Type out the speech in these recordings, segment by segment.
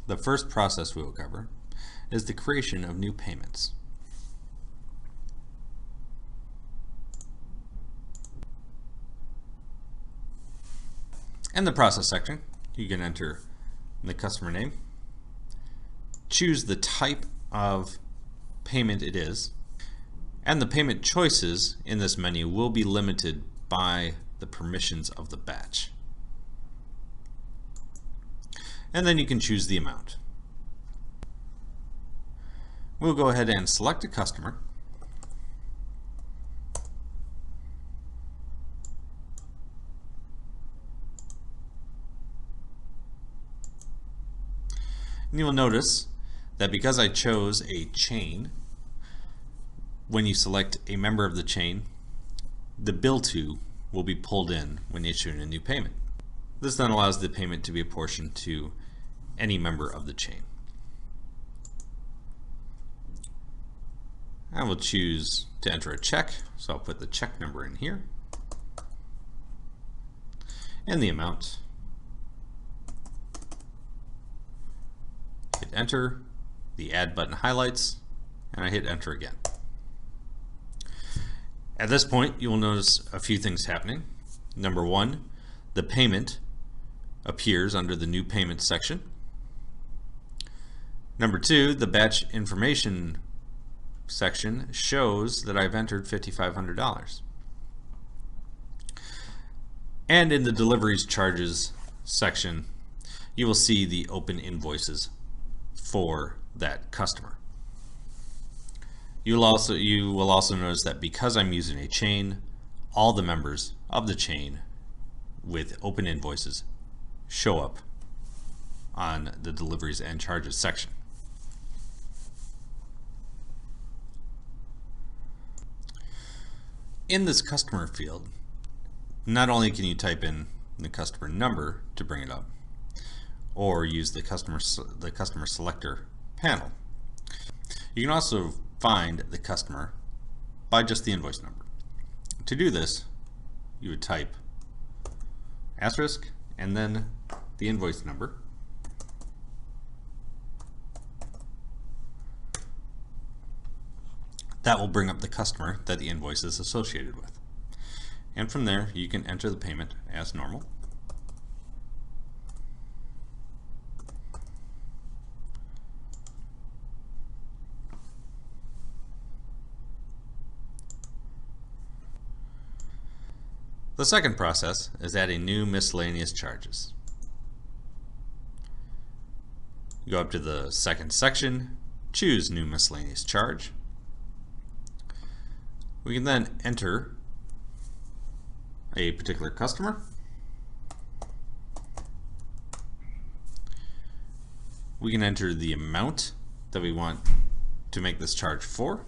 the first process we will cover is the creation of new payments. In the process section, you can enter the customer name, choose the type of payment it is, and the payment choices in this menu will be limited by the permissions of the batch. And then you can choose the amount. We'll go ahead and select a customer. And you will notice that because I chose a chain, when you select a member of the chain, the bill to will be pulled in when issuing a new payment. This then allows the payment to be apportioned to any member of the chain. I will choose to enter a check, so I'll put the check number in here and the amount. Hit enter, the add button highlights, and I hit enter again. At this point, you will notice a few things happening. Number one, the payment appears under the new payment section. Number two, the batch information section shows that I've entered $5,500. And in the deliveries charges section, you will see the open invoices for that customer. You will also notice that because I'm using a chain, all the members of the chain with open invoices show up on the deliveries and charges section. In this customer field, not only can you type in the customer number to bring it up, or use the customer selector panel, you can also find the customer by just the invoice number. To do this, you would type asterisk and then the invoice number. That will bring up the customer that the invoice is associated with. And from there, you can enter the payment as normal. The second process is adding new miscellaneous charges. Go up to the second section, choose new miscellaneous charge. We can then enter a particular customer. We can enter the amount that we want to make this charge for,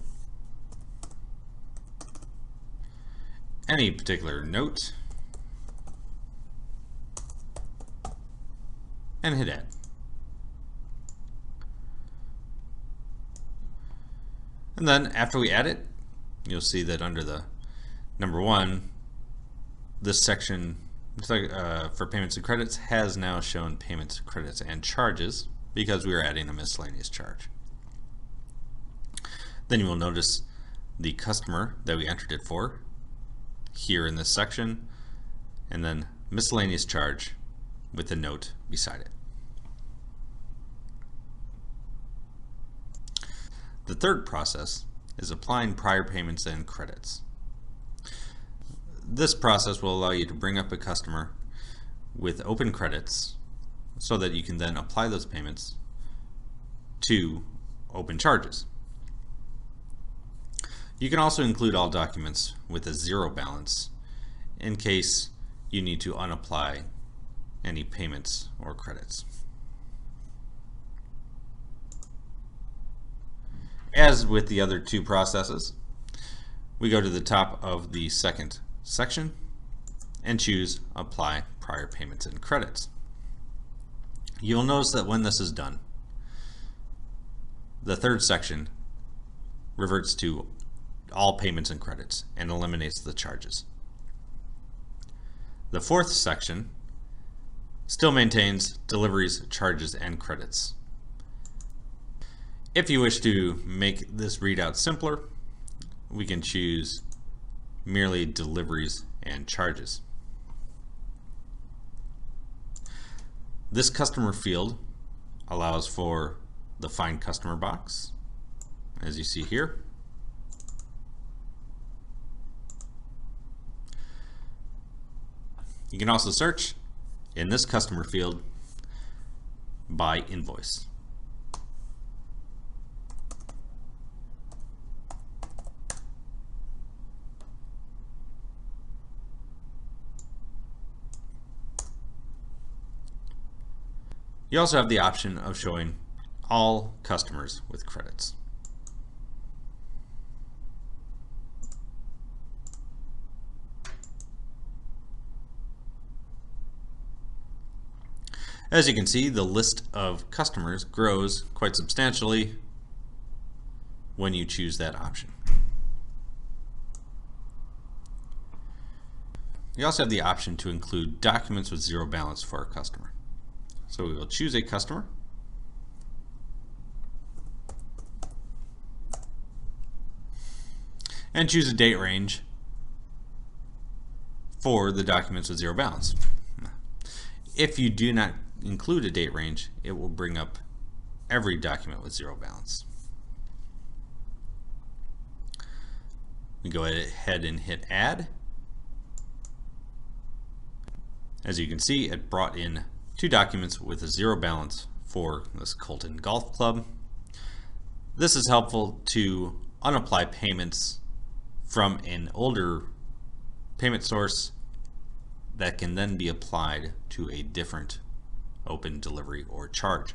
any particular note, and hit add. And then after we add it, you'll see that under the number one, this section for payments and credits has now shown payments, credits, and charges because we are adding a miscellaneous charge. Then you will notice the customer that we entered it for here in this section, and then miscellaneous charge with the note beside it. The third process is applying prior payments and credits. This process will allow you to bring up a customer with open credits so that you can then apply those payments to open charges. You can also include all documents with a zero balance in case you need to unapply any payments or credits. As with the other two processes, we go to the top of the second section and choose Apply Prior Payments and Credits. You'll notice that when this is done, the third section reverts to all payments and credits and eliminates the charges. The fourth section still maintains deliveries, charges, and credits If you wish to make this readout simpler, we can choose merely deliveries and charges. This customer field allows for the Find Customer box, as you see here. You can also search in this customer field by invoice. You also have the option of showing all customers with credits. As you can see, the list of customers grows quite substantially when you choose that option. You also have the option to include documents with zero balance for our customer. So we will choose a customer. And choose a date range for the documents with zero balance. If you do not include a date range, it will bring up every document with zero balance. We go ahead and hit add. As you can see, it brought in 2 documents with a zero balance for this Colton Golf Club. This is helpful to unapply payments from an older payment source that can then be applied to a different open delivery or charge.